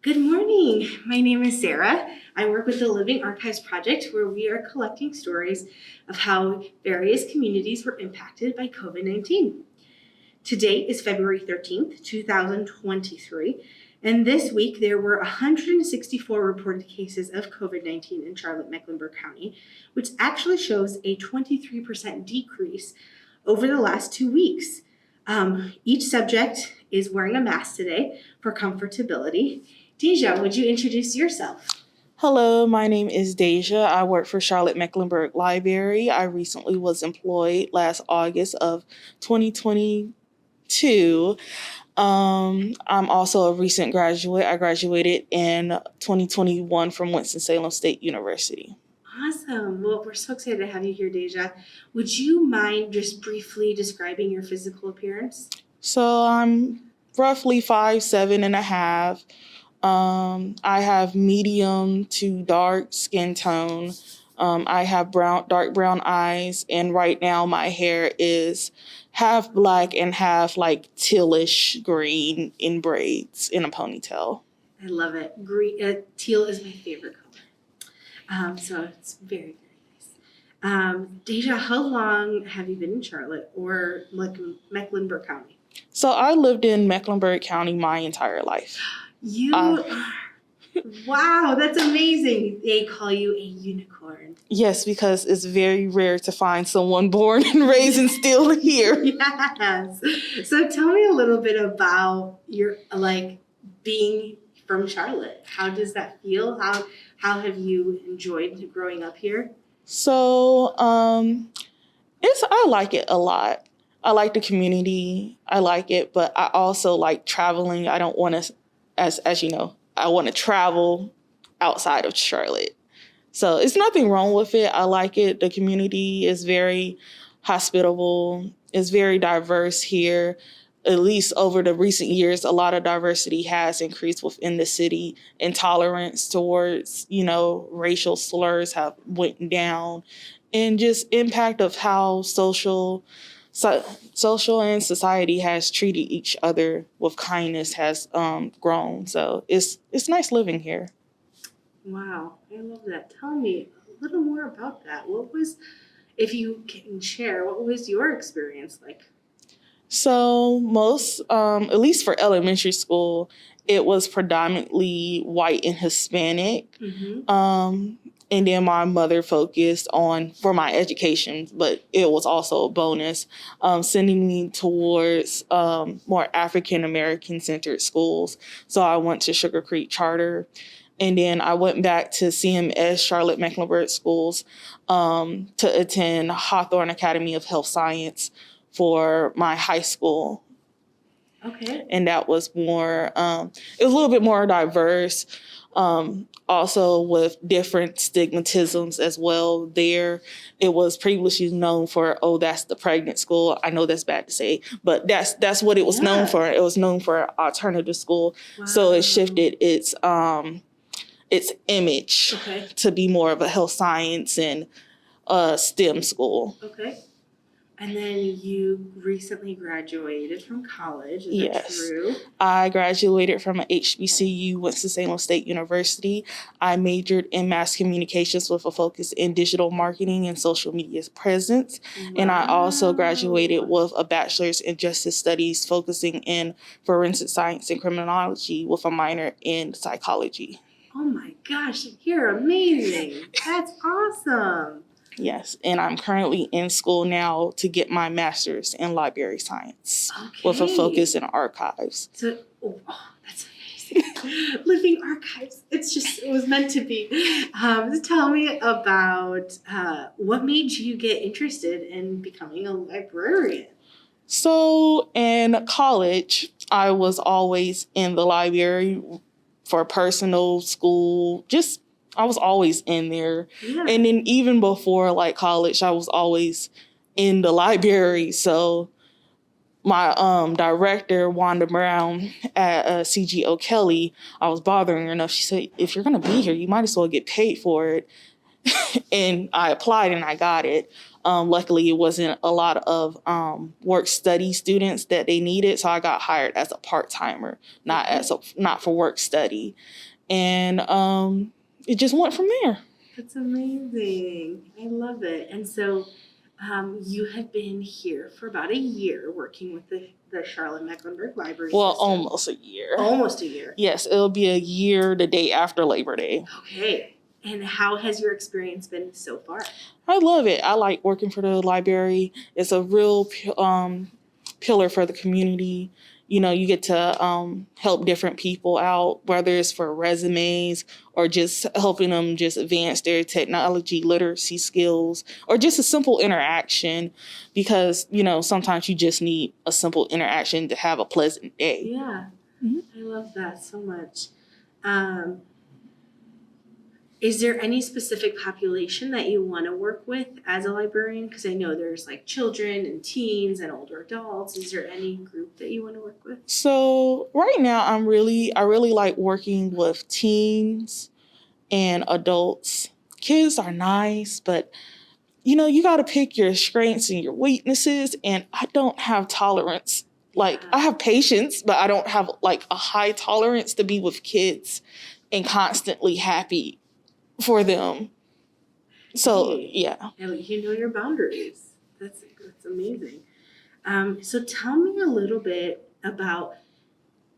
Good morning. My name is Sarah. I work with the Living Archives Project, where we are collecting stories of how various communities were impacted by COVID-19. Today is February 13th, 2023, and this week there were 164 reported cases of COVID-19 in Charlotte-Mecklenburg County, which actually shows a 23% decrease over the last 2 weeks. Each subject is wearing a mask today for comfortability. Deja, would you introduce yourself? Hello, my name is Deja. I work for Charlotte Mecklenburg Library. I recently was employed last August of 2022. I'm also a recent graduate. I graduated in 2021 from Winston-Salem State University. Awesome. Well, we're so excited to have you here, Deja. Would you mind just briefly describing your physical appearance? So I'm roughly 5'7.5". I have medium to dark skin tone. I have dark brown eyes, and right now my hair is half black and half like tealish green in braids in a ponytail. I love it. Teal is my favorite color. So it's very, very nice. Deja, how long have you been in Charlotte or Mecklenburg County? So I lived in Mecklenburg County my entire life. Wow, that's amazing. They call you a unicorn. Yes, because it's very rare to find someone born and raised and still here. Yes. So tell me a little bit about your being from Charlotte. How does that feel? How have you enjoyed growing up here? So I like it a lot. I like the community. I like it, but I also like traveling. I don't want to, as you know, I want to travel outside of Charlotte. So it's nothing wrong with it. I like it. The community is very hospitable. It's very diverse here. At least over the recent years, a lot of diversity has increased within the city. Intolerance towards, racial slurs have went down. And just impact of how social and society has treated each other with kindness has grown. So it's nice living here. Wow, I love that. Tell me a little more about that. If you can share, what was your experience like? So most, at least for elementary school, it was predominantly white and Hispanic. Mm-hmm. And then my mother focused for my education, but it was also a bonus, sending me towards more African-American centered schools. So I went to Sugar Creek Charter, and then I went back to CMS, Charlotte Mecklenburg Schools, to attend Hawthorne Academy of Health Science for my high school. Okay. And that was more, it was a little bit more diverse. Also with different stigmatisms as well there. It was previously known for, that's the pregnant school. I know that's bad to say, but that's what it was known for. It was known for alternative school. Wow. So it shifted its image to be more of a health science and STEM school. Okay. And then you recently graduated from college, is that true? I graduated from an HBCU, Winston-Salem State University. I majored in mass communications with a focus in digital marketing and social media presence. Wow. And I also graduated with a bachelor's in justice studies focusing in forensic science and criminology with a minor in psychology. Oh my gosh, you're amazing. That's awesome. Yes, and I'm currently in school now to get my master's in library science with a focus in archives. So, that's amazing. Living archives. It was meant to be. Tell me about what made you get interested in becoming a librarian? So in college, I was always in the library for personal, school, I was always in there. Yeah. And then even before college, I was always in the library. So my director, Wanda Brown at CG O'Kelly, I was bothering her enough. She said, if you're going to be here, you might as well get paid for it. and I applied and I got it. Luckily, it wasn't a lot of work study students that they needed, so I got hired as a part-timer, not for work study, and it just went from there. That's amazing. I love it. And so you have been here for about a year working with the Charlotte-Mecklenburg Library Well, System. almost a year. Almost a year. Yes, it'll be a year the day after Labor Day. Okay. And how has your experience been so far? I love it. I like working for the library. It's a real pillar for the community. You know, you get to help different people out, whether it's for resumes or just helping them just advance their technology literacy skills or just a simple interaction, because, you know, sometimes you just need a simple interaction to have a pleasant day. Yeah. Mm-hmm. I love that so much. Is there any specific population that you want to work with as a librarian? Because I know there's like children and teens and older adults. Is there any group that you want to work with? So right now, I really like working with teens and adults. Kids are nice, but you know, you got to pick your strengths and your weaknesses. And I don't have tolerance. Like, I have patience, but I don't have like a high tolerance to be with kids and constantly happy for them. So, yeah. And you know your boundaries. That's amazing. So tell me a little bit about,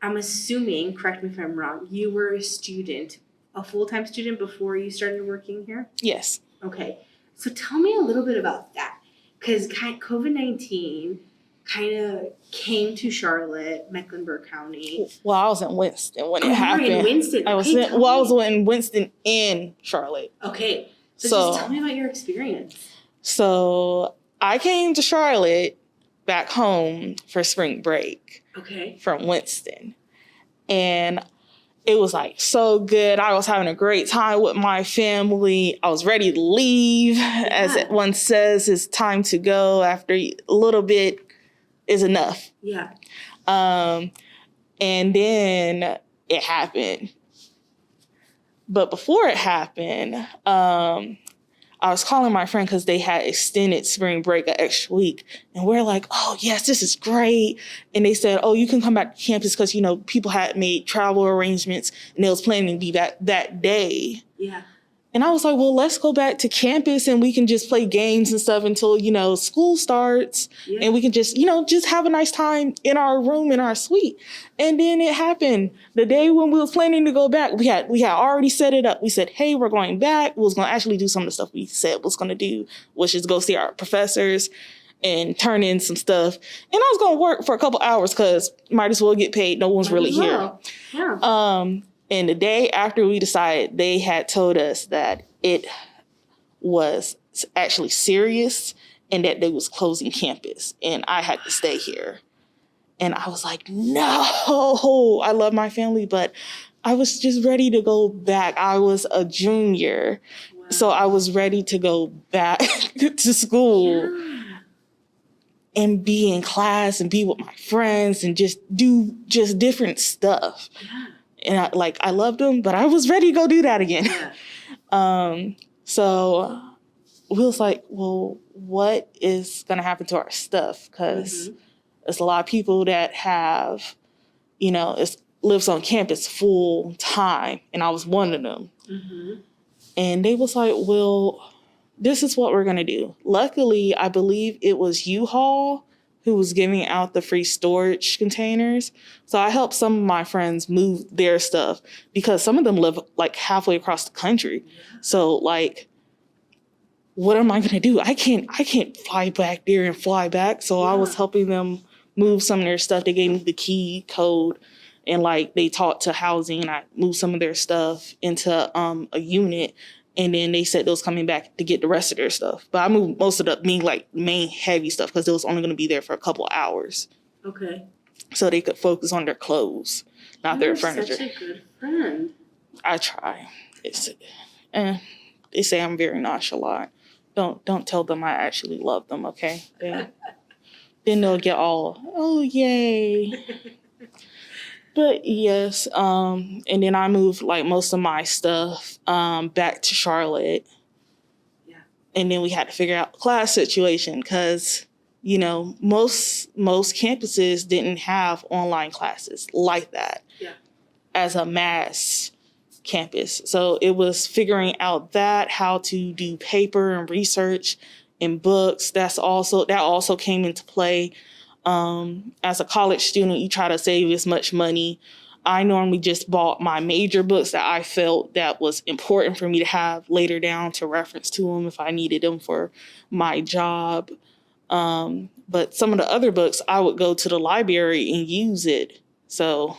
I'm assuming, correct me if I'm wrong, you were a student, a full-time student before you started working here? Yes. Okay. So tell me a little bit about that. Because COVID-19 kind of came to Charlotte, Mecklenburg County. Well, I was in Winston when it happened. You were in Winston. I was in Winston and Charlotte. Okay. So just tell me about your experience. So I came to Charlotte back home for spring break. Okay. From Winston. And it was like so good. I was having a great time with my family. I was ready to leave. Yeah. As one says, it's time to go after a little bit is enough. Yeah. And then it happened. But before it happened, I was calling my friend because they had extended spring break an extra week. And we're like, oh, yes, this is great. And they said, oh, you can come back to campus because, you know, people had made travel arrangements and they was planning to be back that day. Yeah. And I was like, well, let's go back to campus and we can just play games and stuff until, you know, school starts. Yeah. And we can just, you know, just have a nice time in our room, in our suite. And then it happened. The day when we was planning to go back, we had already set it up. We said, hey, we're going back. We was going to actually do some of the stuff we said was going to do, which is go see our professors and turn in some stuff. And I was going to work for a couple hours because might as well get paid. No one's really here. Yeah. And the day after we decided, they had told us that it was actually serious and that they was closing campus and I had to stay here. And I was like, no, I love my family, but I was just ready to go back. I was a junior, so I was ready to go back to school and be in class and be with my friends and just do just different stuff. Yeah. And I loved them, but I was ready to go do that again. Yeah. So we was like, well, what is going to happen to our stuff? Because there's a lot of people that have, you know, lives on campus full time. And I was one of them. Mm-hmm. And they was like, well, this is what we're going to do. Luckily, I believe it was U-Haul who was giving out the free storage containers. So I helped some of my friends move their stuff because some of them live like halfway across the country. So like, what am I gonna do? I can't fly back there and fly back. So I was helping them move some of their stuff. They gave me the key code and like they talked to housing and I moved some of their stuff into a unit. And then they said they was coming back to get the rest of their stuff. But I moved most of the main heavy stuff because they was only going to be there for a couple of hours. Okay. So they could focus on their clothes, not their furniture. You're such a good friend. I try. They say I'm very nonchalant. Don't tell them I actually love them, okay? Then they'll get all, oh, yay. But yes, and then I moved like most of my stuff back to Charlotte. And then we had to figure out the class situation because, you know, most campuses didn't have online classes like that as a mass campus. So it was figuring out that, how to do paper and research and books. That also came into play. As a college student, you try to save as much money. I normally just bought my major books that I felt that was important for me to have later down to reference to them if I needed them for my job. But some of the other books, I would go to the library and use it. So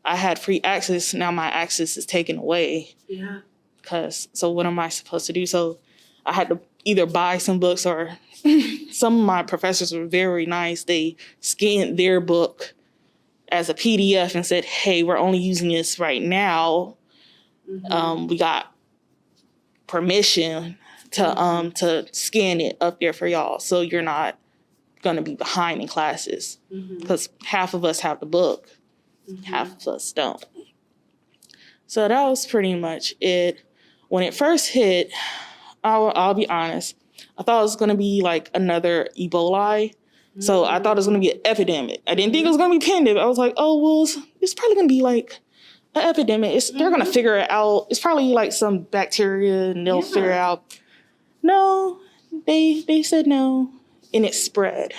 I had free access. Now my access is taken away. Yeah. So what am I supposed to do? So I had to either buy some books, or some of my professors were very nice. They scanned their book as a PDF and said, hey, we're only using this right now. We got permission to scan it up there for y'all, so you're not going to be behind in classes, because half of us have the book, half of us don't. So that was pretty much it. When it first hit, I'll be honest, I thought it was going to be like another Ebola. So I thought it was going to be an epidemic. I didn't think it was going to be pandemic. I was like, oh, well, it's probably going to be like an epidemic. They're going to figure it out. It's probably like some bacteria, and they'll figure out. No, they said no, and it spread.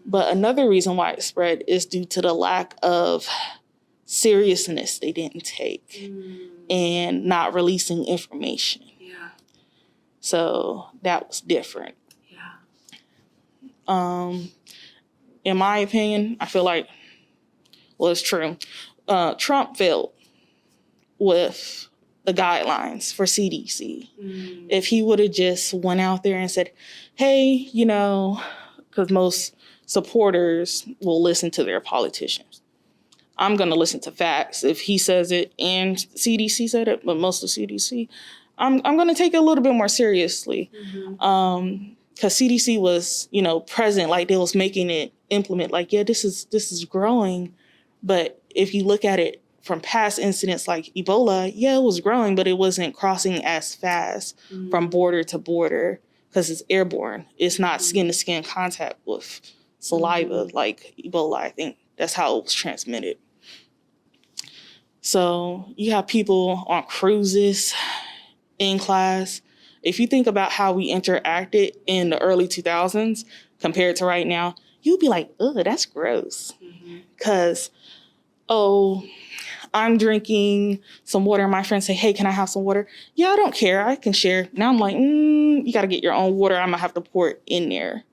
But another reason why it spread is due to the lack of seriousness they didn't take and not releasing information. Yeah. So that was different. Yeah. In my opinion, I feel like, well, it's true. Trump failed with the guidelines for CDC. If he would have just went out there and said, hey, you know, because most supporters will listen to their politicians. I'm going to listen to facts. If he says it and CDC said it, but most of CDC, I'm going to take it a little bit more seriously. Because CDC was, you know, present, like they was making it implement, like, yeah, this is growing. But if you look at it from past incidents like Ebola, yeah, it was growing, but it wasn't crossing as fast from border to border because it's airborne. It's not skin-to-skin contact with saliva like Ebola. I think that's how it was transmitted. So you have people on cruises, in class. If you think about how we interacted in the early 2000s compared to right now, you'd be like, ugh, that's gross. Because, I'm drinking some water and my friends say, hey, can I have some water? Yeah, I don't care. I can share. Now I'm like, you got to get your own water. I'm going to have to pour it in there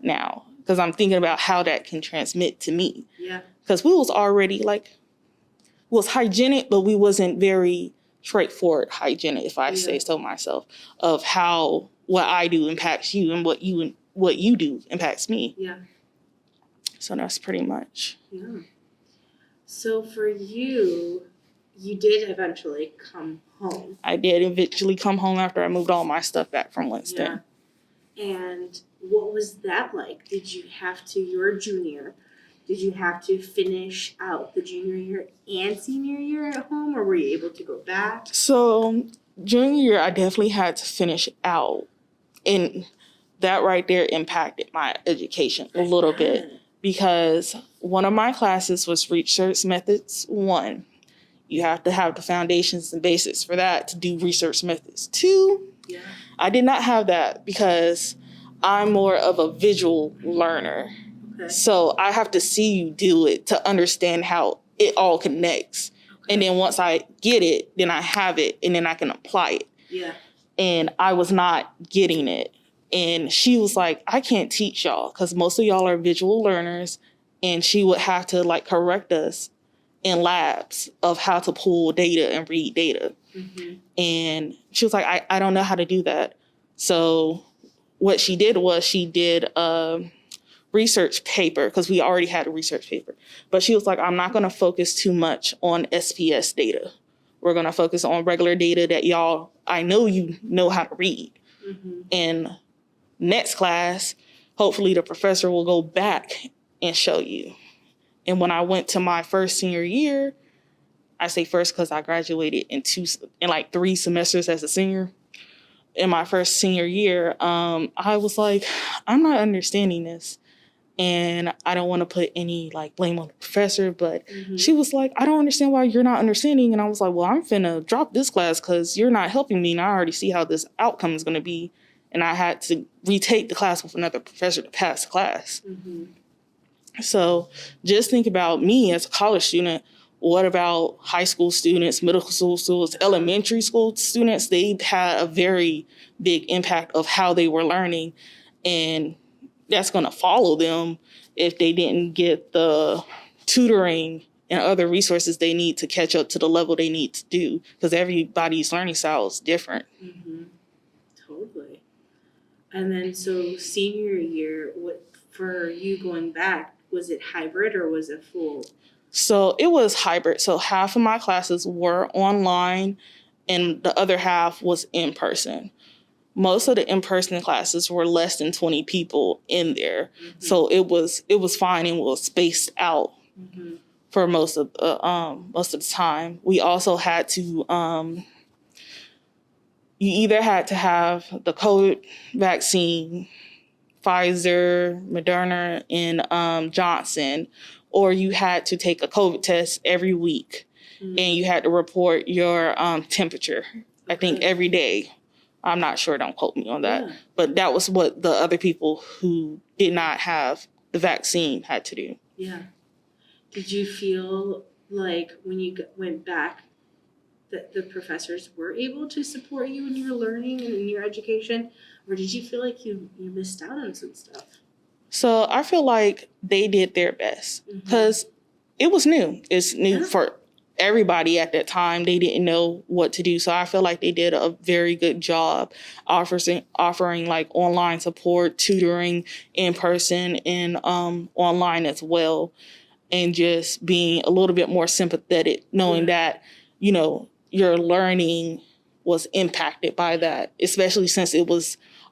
now. Because I'm thinking about how that can transmit to me. Yeah. Because we was already like, was hygienic, but we wasn't very straightforward hygienic, if I say so myself, of how what I do impacts you and what you do impacts me. Yeah. So that's pretty much. Yeah. So for you, you did eventually come home. I did eventually come home after I moved all my stuff back from Winston. Yeah. And what was that like? Did you have to, you were a junior, did you have to finish out the junior year and senior year at home, or were you able to go back? So junior year, I definitely had to finish out. And that right there impacted my education a little bit. Because one of my classes was Research Methods 1. You have to have the foundations and basics for that to do Research Methods 2. Yeah. I did not have that because I'm more of a visual learner. Okay. So I have to see you do it to understand how it all connects. Okay. And then once I get it, then I have it, and then I can apply it. Yeah. And I was not getting it. And she was like, I can't teach y'all because most of y'all are visual learners. And she would have to like correct us in labs of how to pull data and read data. And she was like, I don't know how to do that. So what she did was she did a research paper, because we already had a research paper. But she was like, I'm not going to focus too much on SPS data. We're going to focus on regular data that y'all, I know you know how to read. And next class, hopefully the professor will go back and show you. And when I went to my first senior year, I say first because I graduated in 3 semesters as a senior. in my first senior year, I was like, I'm not understanding this. And I don't want to put any like blame on the professor, but she was like, I don't understand why you're not understanding. And I was like, well, I'm finna drop this class because you're not helping me. And I already see how this outcome is going to be. And I had to retake the class with another professor to pass the class. So just think about me as a college student. What about high school students, middle school students, elementary school students? They had a very big impact of how they were learning. And that's going to follow them if they didn't get the tutoring and other resources they need to catch up to the level they need to do, because everybody's learning style is different. Totally. And then so senior year, what for you going back, was it hybrid or was it full? So it was hybrid. So half of my classes were online and the other half was in person. Most of the in-person classes were less than 20 people in there. So it was fine and was spaced out for most of the time. We also had to you either had to have the COVID vaccine, Pfizer, Moderna, and Johnson, or you had to take a COVID test every week, and you had to report your temperature, I think, every day. I'm not sure, don't quote me on that. Yeah. But that was what the other people who did not have the vaccine had to do. Yeah. Did you feel like when you went back that the professors were able to support you in your learning and in your education? Or did you feel like you missed out on some stuff? So I feel like they did their best because it was new. It's new for everybody at that time. They didn't know what to do. So I feel like they did a very good job offering like online support, tutoring in person and online as well. And just being a little bit more sympathetic, knowing that, you know, your learning was impacted by that, especially since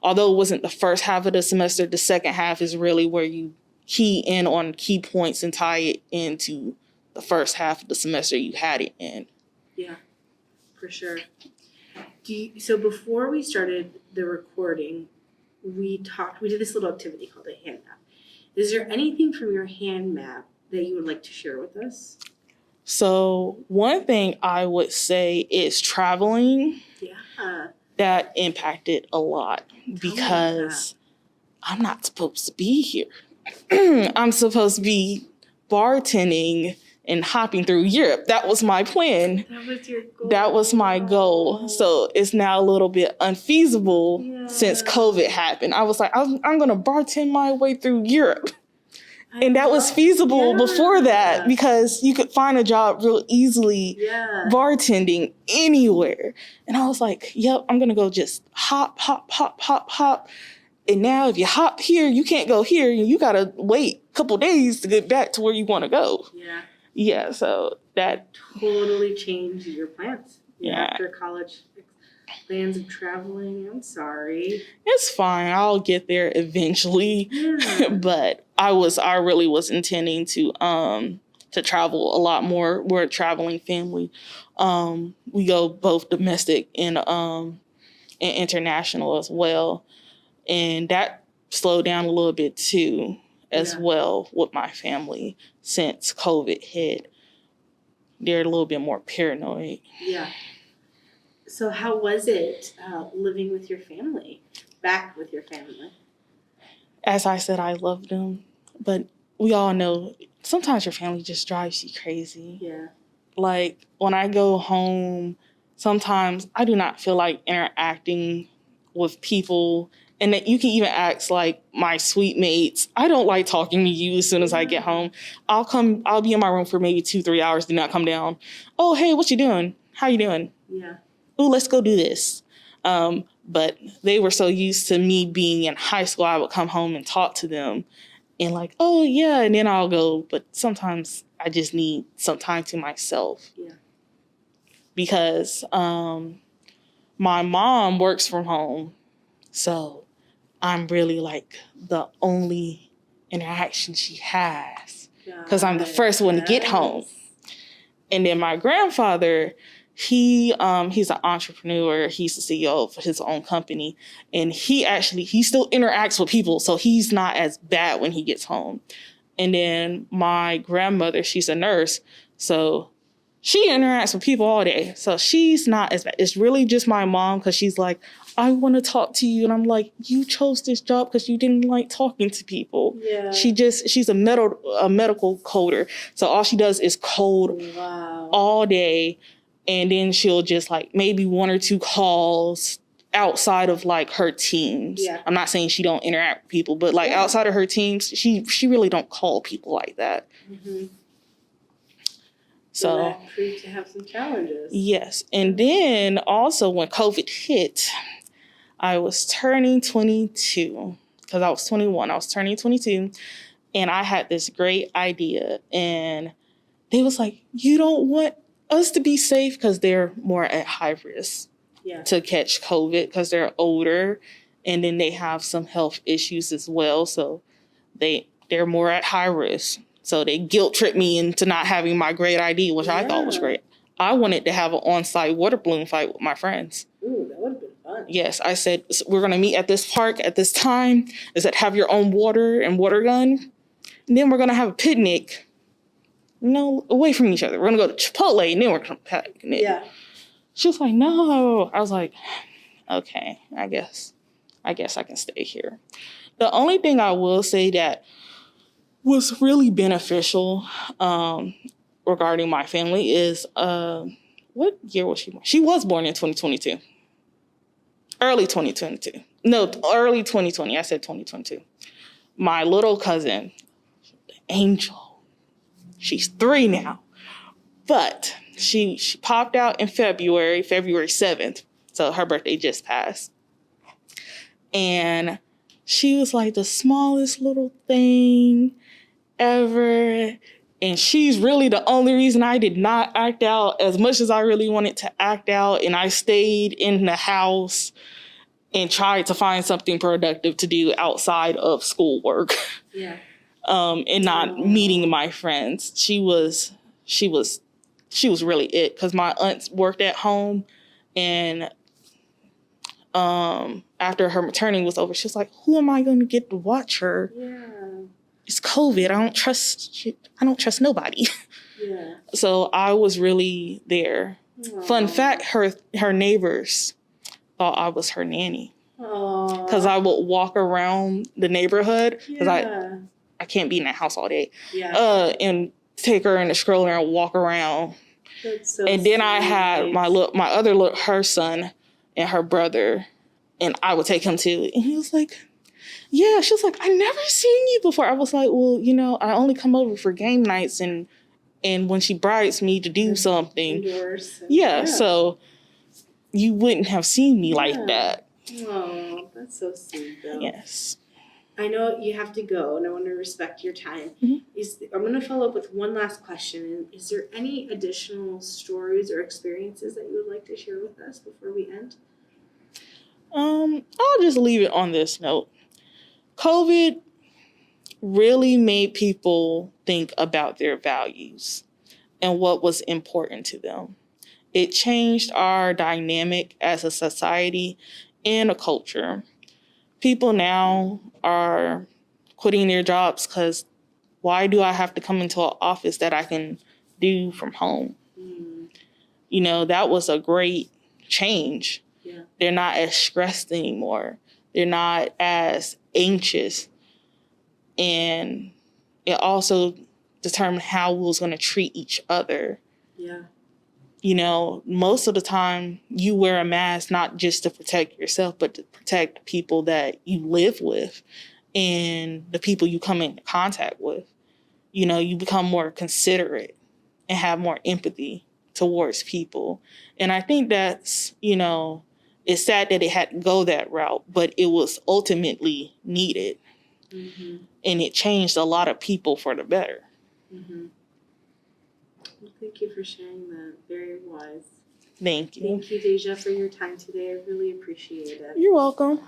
although it wasn't the first half of the semester, the second half is really where you key in on key points and tie it into the first half of the semester you had it in. Yeah, for sure. So before we started the recording, we did this little activity called a hand map. Is there anything from your hand map that you would like to share with us? So one thing I would say is traveling. Yeah. That impacted a lot because I'm not supposed to be here. I'm supposed to be bartending and hopping through Europe. That was my plan. That was your goal. That was my goal. So it's now a little bit unfeasible since COVID happened. I was like, I'm going to bartend my way through Europe. And that was feasible before that because you could find a job real easily bartending anywhere. And I was like, yep, I'm going to go just hop. And now if you hop here, you can't go here. And you got to wait a couple days to get back to where you want to go. Yeah, so that totally changed your plans. After college plans of traveling. I'm sorry. It's fine. I'll get there eventually. But I really was intending to travel a lot more. We're a traveling family. We go both domestic and international as well. And that slowed down a little bit too, as well with my family since COVID hit. They're a little bit more paranoid. Yeah. So how was it living with your family, back with your family? As I said, I loved them, but we all know sometimes your family just drives you crazy. Yeah. Like when I go home, sometimes I do not feel like interacting with people. And that you can even ask like my suite mates, I don't like talking to you as soon as I get home. I'll be in my room for maybe 2-3 hours, do not come down. Oh, hey, what you doing? How you doing? Yeah. Oh, let's go do this. But they were so used to me being in high school, I would come home and talk to them and like, oh yeah, and then I'll go. But sometimes I just need some time to myself. Yeah. Because my mom works from home. So I'm really like the only interaction she has because I'm the first one to get home. And then my grandfather, he's an entrepreneur. He's the CEO of his own company, and he still interacts with people, so he's not as bad when he gets home. And then my grandmother, she's a nurse, so she interacts with people all day, so she's not as bad. It's really just my mom, because she's like, I want to talk to you, and I'm like, you chose this job because you didn't like talking to people. Yeah. She's a medical coder, so all she does is code all day. And then she'll just like maybe 1 or 2 calls outside of like her teams. Yeah. I'm not saying she don't interact with people, but like outside of her teams, she really don't call people like that. Mm-hmm. So that proved to have some challenges. Yes. And then also when COVID hit, I was turning 22, because I was 21. I was turning 22, and I had this great idea, and they was like, you don't want us to be safe because they're more at high risk to catch COVID because they're older, and then they have some health issues as well. So they're more at high risk. So they guilt tripped me into not having my great idea, which I thought was great. I wanted to have an on-site water balloon fight with my friends. Ooh, that would have been fun. Yes, I said, we're going to meet at this park at this time. I said, have your own water and water gun. And then we're going to have a picnic. Away from each other. We're going to go to Chipotle, and then we're going to picnic. Yeah. She was like, no. I was like, okay, I guess I can stay here. The only thing I will say that was really beneficial regarding my family is, what year was she born? She was born in 2022. Early 2022. No, early 2020. I said 2022. My little cousin, Angel, she's 3 now, but she popped out in February 7th. So her birthday just passed. And she was like the smallest little thing ever. And she's really the only reason I did not act out as much as I really wanted to act out. And I stayed in the house and tried to find something productive to do outside of schoolwork. Yeah. And not meeting my friends. She was really it, because my aunt worked at home, and after her maternity was over, she was like, who am I going to get to watch her? Yeah. It's COVID. I don't trust nobody. Yeah. So I was really there. Aww. Fun fact, her neighbors thought I was her nanny. Because I would walk around the neighborhood, because I can't be in that house all day. Yeah. And take her in the stroller and walk around. That's so and then I had her son and her brother, and I would take him too. And he was like, yeah. She was like, I never seen you before. I was like, well, I only come over for game nights and when she brides me to do something. Yeah, so you wouldn't have seen me like that. Oh, that's so sweet, though. Yes. I know you have to go, and I want to respect your time. Mm-hmm. I'm going to follow up with one last question. Is there any additional stories or experiences that you would like to share with us before we end? I'll just leave it on this note. COVID really made people think about their values and what was important to them. It changed our dynamic as a society and a culture. People now are quitting their jobs because why do I have to come into an office that I can do from home? That was a great change. Yeah. They're not as stressed anymore. They're not as anxious. And it also determined how we was going to treat each other. Yeah. Most of the time you wear a mask not just to protect yourself, but to protect people that you live with and the people you come into contact with. You become more considerate and have more empathy towards people. And I think that's, it's sad that it had to go that route, but it was ultimately needed. Mm-hmm. And it changed a lot of people for the better. Mm-hmm. Well, thank you for sharing that. Very wise. Thank you. Thank you, Deja, for your time today. I really appreciate it. You're welcome.